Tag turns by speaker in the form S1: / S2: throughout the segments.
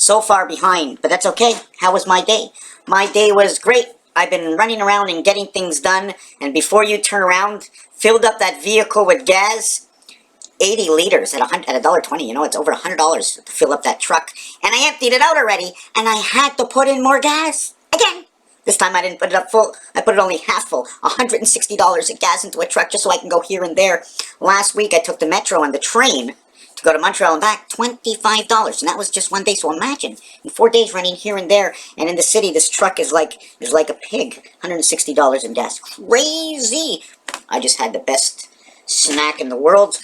S1: so far behind, but that's okay. How was my day? My day was great. I've been running around and getting things done, and before you turn around, filled up that vehicle with gas, 80 liters at $1.20. You know, it's over $100 to fill up that truck, and I emptied it out already, and I had to put in more gas again. This time I didn't put it up full. I put it only half full. $160 of gas into a truck just so I can go here and there. Last week I took the metro and the train to go to Montreal and back, $25, and that was just one day. So imagine, in 4 days running here and there, and in the city, this truck is like a pig. $160 in gas, crazy. I just had the best snack in the world.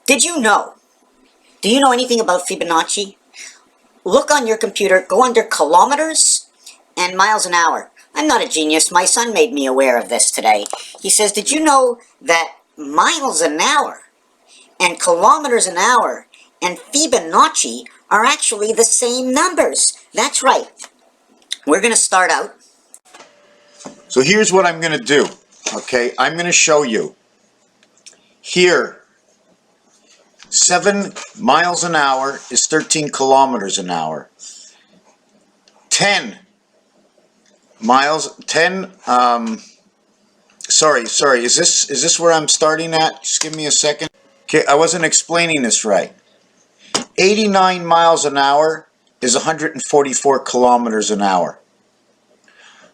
S1: Did you know? Do you know anything about Fibonacci? Look on your computer, go under kilometers and miles an hour. I'm not a genius. My son made me aware of this today. He says, did you know that miles an hour and kilometers an hour and Fibonacci are actually the same numbers? That's right. We're going to start out.
S2: So here's what I'm going to do. Okay, I'm going to show you. Here, 7 miles an hour is 13 kilometers an hour. 10 miles, sorry, is this where I'm starting at? Just give me a second. Okay, I wasn't explaining this right. 89 miles an hour is 144 kilometers an hour.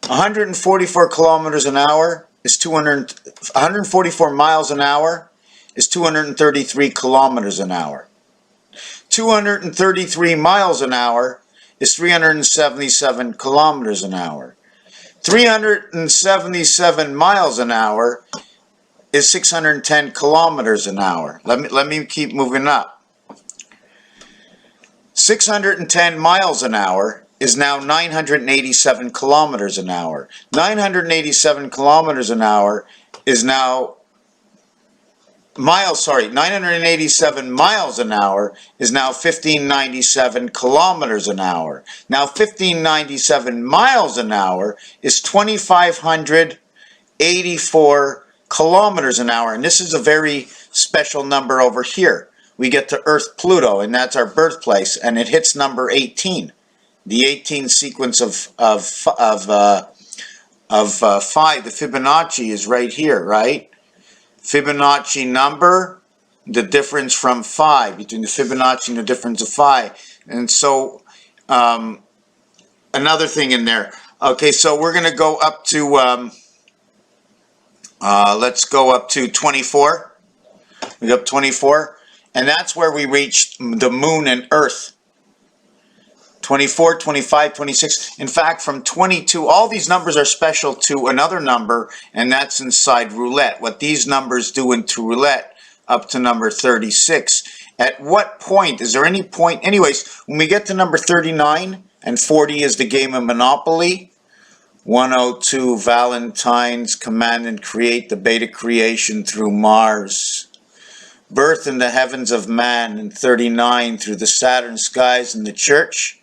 S2: 144 kilometers an hour is 144 miles an hour is 233 kilometers an hour. 233 miles an hour is 377 kilometers an hour. 377 miles an hour is 610 kilometers an hour. Let me keep moving up. 610 miles an hour is now 987 kilometers an hour. 987 kilometers an hour is now 987 miles an hour is now 1597 kilometers an hour. Now 1597 miles an hour is 2584 kilometers an hour. And this is a very special number over here. We get to Earth Pluto, and that's our birthplace, and it hits number 18. The 18 sequence of 5, the Fibonacci is right here, right? Fibonacci number, the difference from 5, between the Fibonacci and the difference of 5. And so, another thing in there. Okay, so we're going to go up to, let's go up to 24. We go up 24, and that's where we reach the moon and Earth. 24, 25, 26. In fact, from 22, all these numbers are special to another number, and that's inside roulette. What these numbers do into roulette up to number 36. At what point, is there any point? Anyways, when we get to number 39, and 40 is the game of Monopoly, 102, Valentine's, command and create the beta creation through Mars. Birth in the heavens of man, and 39 through the Saturn skies in the church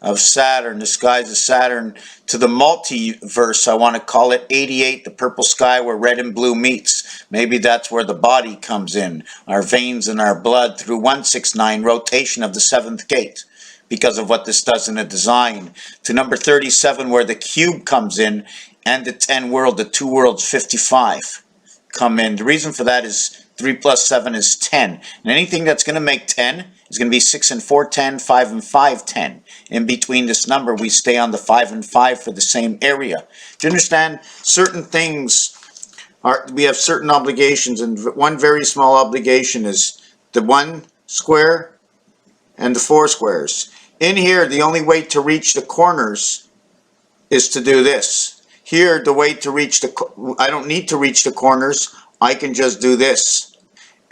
S2: of Saturn, the skies of Saturn, to the multiverse. I want to call it 88, the purple sky where red and blue meets. Maybe that's where the body comes in, our veins and our blood, through 169, rotation of the 7th gate, because of what this does in the design. To number 37, where the cube comes in, and the 10 world, the 2 worlds, 55, come in. The reason for that is 3 plus 7 is 10. And anything that's going to make 10 is going to be 6 and 4, 10, 5 and 5, 10. In between this number, we stay on the 5 and 5 for the same area. Do you understand? Certain things we have certain obligations, and one very small obligation is the 1 square and the 4 squares. In here, the only way to reach the corners is to do this. Here, the way to reach I don't need to reach the corners. I can just do this.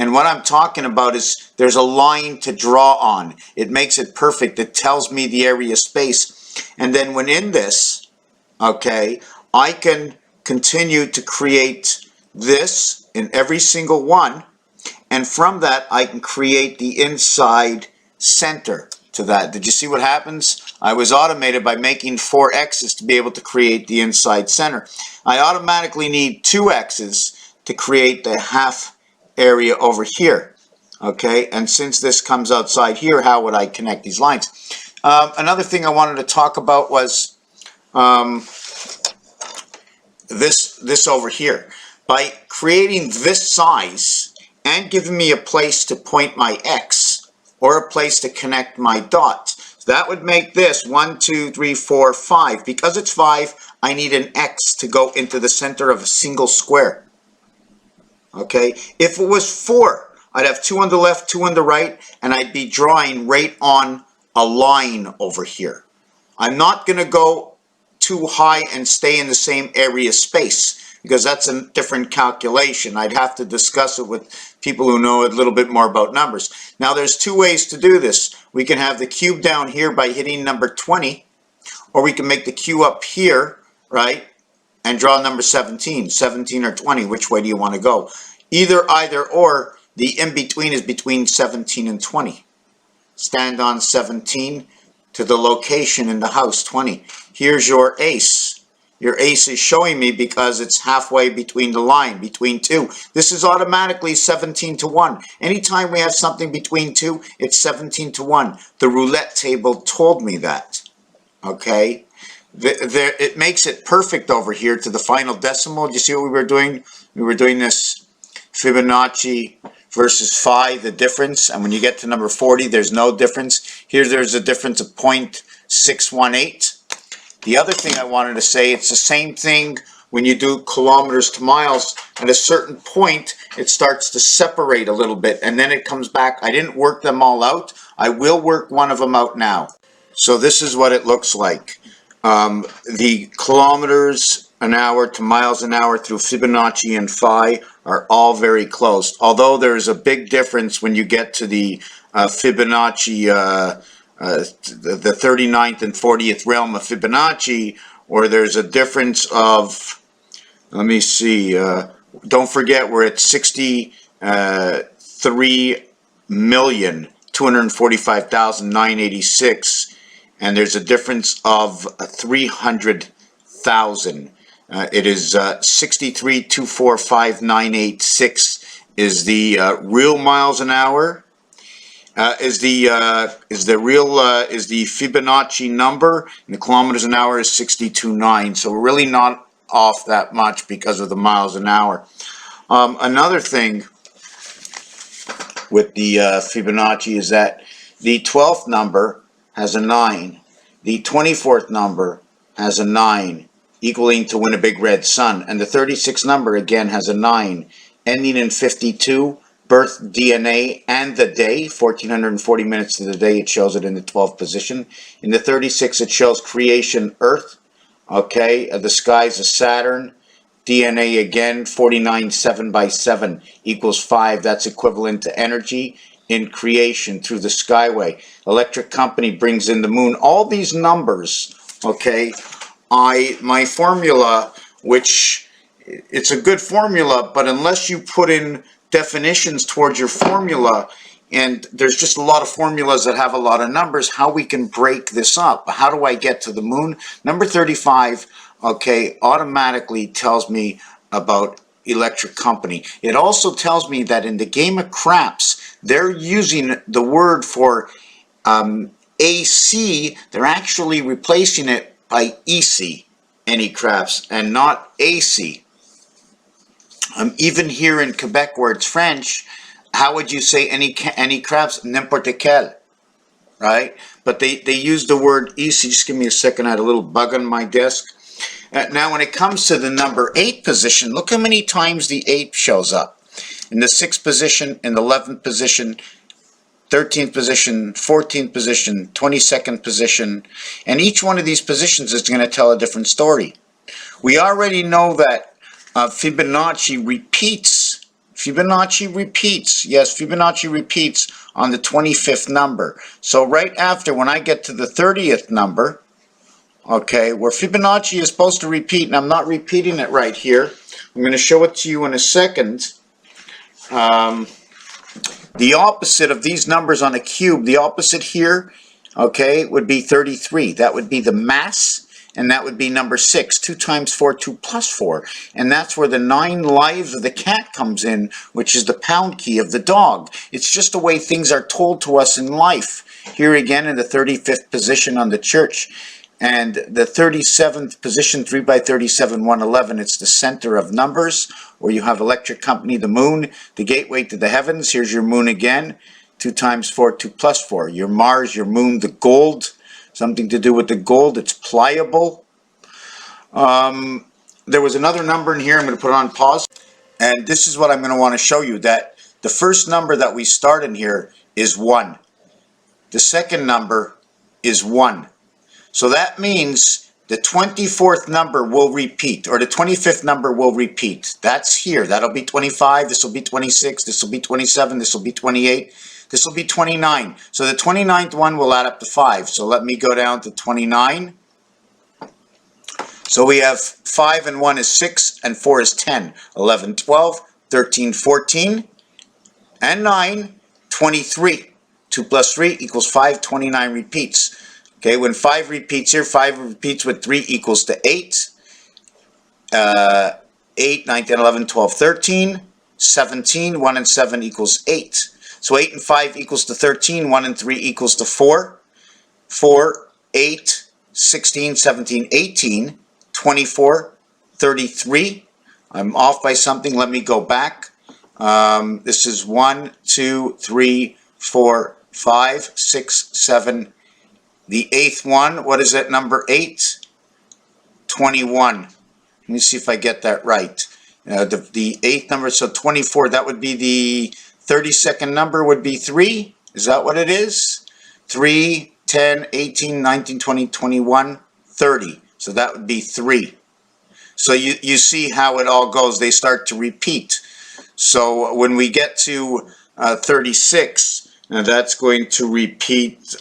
S2: And what I'm talking about is there's a line to draw on. It makes it perfect. It tells me the area space. And then when in this, okay, I can continue to create this in every single one. And from that, I can create the inside center to that. Did you see what happens? I was automated by making 4 X's to be able to create the inside center. I automatically need 2 X's to create the half area over here. Okay, and since this comes outside here, how would I connect these lines? Another thing I wanted to talk about was this over here. By creating this size and giving me a place to point my X or a place to connect my dot. So that would make this 1, 2, 3, 4, 5. Because it's 5, I need an X to go into the center of a single square. Okay, if it was 4, I'd have 2 on the left, 2 on the right, and I'd be drawing right on a line over here. I'm not going to go too high and stay in the same area space because that's a different calculation. I'd have to discuss it with people who know a little bit more about numbers. Now there's two ways to do this. We can have the cube down here by hitting number 20, or we can make the cube up here, right, and draw number 17 or 20. Which way do you want to go? Either or. The in-between is between 17 and 20. Stand on 17 to the location in the house, 20. Here's your ace. Your ace is showing me because it's halfway between the line, between 2. This is automatically 17 to 1. Anytime we have something between 2, it's 17 to 1. The roulette table told me that. Okay? It makes it perfect over here to the final decimal. Do you see what we were doing? We were doing this Fibonacci versus phi, the difference, and when you get to number 40, there's no difference. Here there's a difference of 0.618. The other thing I wanted to say, it's the same thing when you do kilometers to miles. At a certain point, it starts to separate a little bit, and then it comes back. I didn't work them all out. I will work one of them out now. So this is what it looks like. The kilometers an hour to miles an hour through Fibonacci and phi are all very close. Although there's a big difference when you get to the Fibonacci, the 39th and 40th realm of Fibonacci, where there's a difference of, let me see, don't forget we're at 63,245,986, and there's a difference of 300,000. It is 63,245,986 is the real miles an hour. Is the Fibonacci number, and the kilometers an hour is 62.9. So we're really not off that much because of the miles an hour. Another thing with the Fibonacci is that the 12th number has a 9. The 24th number has a 9, equaling to win a big red sun. And the 36th number again has a 9, ending in 52, birth DNA and the day, 1440 minutes to the day, it shows it in the 12th position. In the 36, it shows creation Earth, okay, the skies of Saturn, DNA again, 49, 7 by 7 equals 5, that's equivalent to energy in creation through the skyway. Electric company brings in the moon. All these numbers, okay, my formula, which it's a good formula, but unless you put in definitions towards your formula, and there's just a lot of formulas that have a lot of numbers, how we can break this up. How do I get to the moon? Number 35, okay, automatically tells me about electric company. It also tells me that in the game of craps, they're using the word for AC, they're actually replacing it by EC, any craps, and not AC. Even here in Quebec where it's French, how would you say any craps? N'importe quel, right? But they use the word EC. Just give me a second, I had a little bug on my desk. Now when it comes to the number 8 position, look how many times the 8 shows up. In the 6th position, in the 11th position, 13th position, 14th position, 22nd position, and each one of these positions is going to tell a different story. We already know that Fibonacci repeats. Yes, Fibonacci repeats on the 25th number. So right after, when I get to the 30th number, okay, where Fibonacci is supposed to repeat, and I'm not repeating it right here. I'm going to show it to you in a second. The opposite of these numbers on a cube, the opposite here, okay, would be 33. That would be the mass, and that would be number 6. 2 times 4, 2 plus 4. And that's where the 9 lives of the cat comes in, which is the pound key of the dog. It's just the way things are told to us in life. Here again in the 35th position on the church. And the 37th position, 3 by 37, 111, it's the center of numbers, where you have electric company, the moon, the gateway to the heavens. Here's your moon again. 2 times 4, 2 plus 4. Your Mars, your moon, the gold. Something to do with the gold. It's pliable. There was another number in here. I'm going to put it on pause. And this is what I'm going to want to show you, that the first number that we start in here is 1. The second number is 1. So that means the 24th number will repeat, or the 25th number will repeat. That's here. That'll be 25. This will be 26. This will be 27. This will be 28. This will be 29. So the 29th one will add up to 5. So let me go down to 29. So we have 5 and 1 is 6 and 4 is 10. 11, 12, 13, 14, and 9, 23. 2 plus 3 equals 5. 29 repeats. Okay, when 5 repeats here, 5 repeats with 3 equals to 8. 8, 9, 10, 11, 12, 13, 17. 1 and 7 equals 8. So 8 and 5 equals to 13. 1 and 3 equals to 4. 4, 8, 16, 17, 18, 24, 33. I'm off by something. Let me go back. This is 1, 2, 3, 4, 5, 6, 7. The 8th one, what is that number 8? 21. Let me see if I get that right. The 8th number, so 24, that would be the 32nd number would be 3. Is that what it is? 3, 10, 18, 19, 20, 21, 30. So that would be 3. So you see how it all goes. They start to repeat. So when we get to 36, now that's going to repeat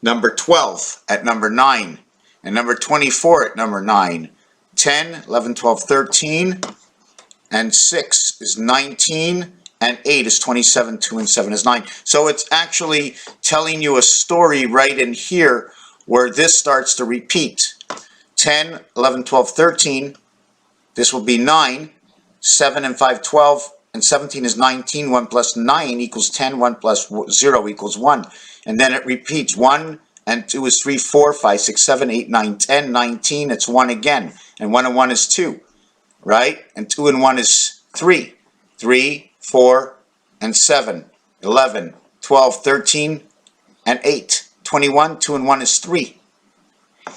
S2: number 12 at number 9, and number 24 at number 9. 10, 11, 12, 13, and 6 is 19, and 8 is 27, 2 and 7 is 9. So it's actually telling you a story right in here where this starts to repeat. 10, 11, 12, 13, this will be 9, 7 and 5, 12, and 17 is 19, 1 plus 9 equals 10, 1 plus 0 equals 1. And then it repeats, 1 and 2 is 3, 4, 5, 6, 7, 8, 9, 10, 19, it's 1 again. And 1 and 1 is 2, right? And 2 and 1 is 3. 3, 4, and 7, 11, 12, 13, and 8. 21, 2 and 1 is 3.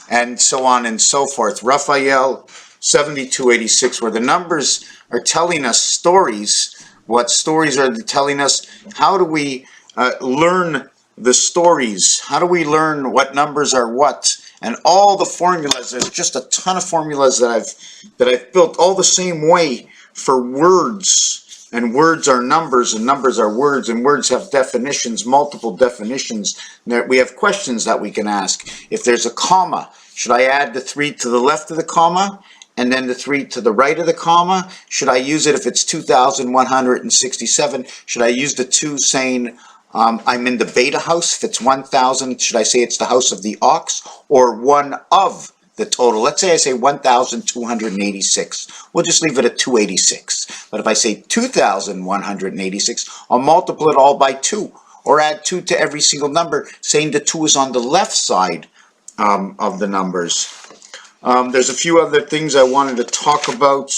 S2: And so on and so forth. Raphael 7286, where the numbers are telling us stories. What stories are they telling us? How do we learn the stories? How do we learn what numbers are what? And all the formulas, there's just a ton of formulas that I've built all the same way for words. And words are numbers, and numbers are words, and words have definitions, multiple definitions. We have questions that we can ask. If there's a comma, should I add the 3 to the left of the comma, and then the 3 to the right of the comma? Should I use it if it's 2,167? Should I use the 2 saying I'm in the beta house? If it's 1,000, should I say it's the house of the ox, or one of the total? Let's say I say 1,286. We'll just leave it at 286. But if I say 2,186, I'll multiply it all by 2, or add 2 to every single number, saying the 2 is on the left side of the numbers. There's a few other things I wanted to talk about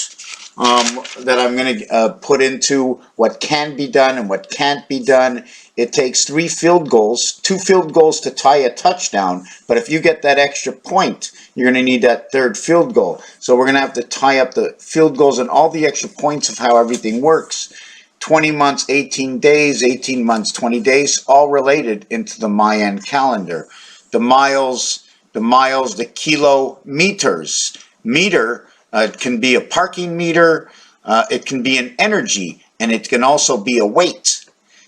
S2: that I'm going to put into what can be done and what can't be done. It takes 3 field goals, 2 field goals to tie a touchdown, but if you get that extra point, you're going to need that 3rd field goal. So we're going to have to tie up the field goals and all the extra points of how everything works. 20 months, 18 days, 18 months, 20 days, all related into the Mayan calendar. The miles, the kilometers. Meter, it can be a parking meter, it can be an energy, and it can also be a weight.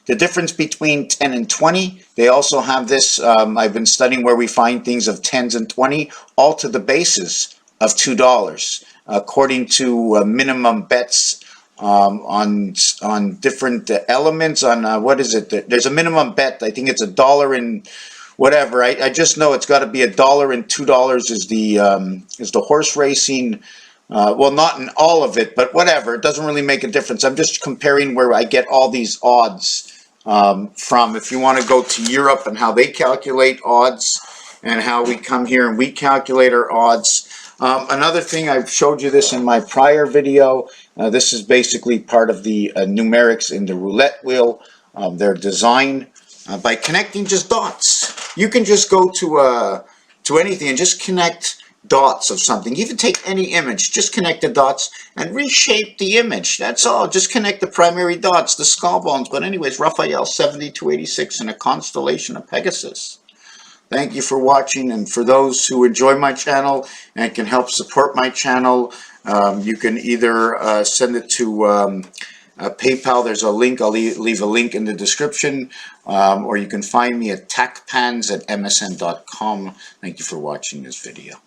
S2: The difference between 10 and 20, they also have this, I've been studying where we find things of 10s and 20, all to the basis of $2, according to minimum bets on different elements, on what is it? There's a minimum bet, I think it's $1 in whatever. I just know it's got to be $1 and $2 is the horse racing. Well, not in all of it, but whatever. It doesn't really make a difference. I'm just comparing where I get all these odds from. If you want to go to Europe and how they calculate odds and how we come here and we calculate our odds. Another thing, I've showed you this in my prior video. This is basically part of the numerics in the roulette wheel. Their design by connecting just dots. You can just go to anything and just connect dots of something. Even take any image, just connect the dots and reshape the image. That's all. Just connect the primary dots, the skull bones. But anyways, Raphael 7286 in a constellation of Pegasus. Thank you for watching, and for those who enjoy my channel and can help support my channel, you can either send it to PayPal. There's a link. I'll leave a link in the description, or you can find me at tacpans@msn.com. Thank you for watching this video.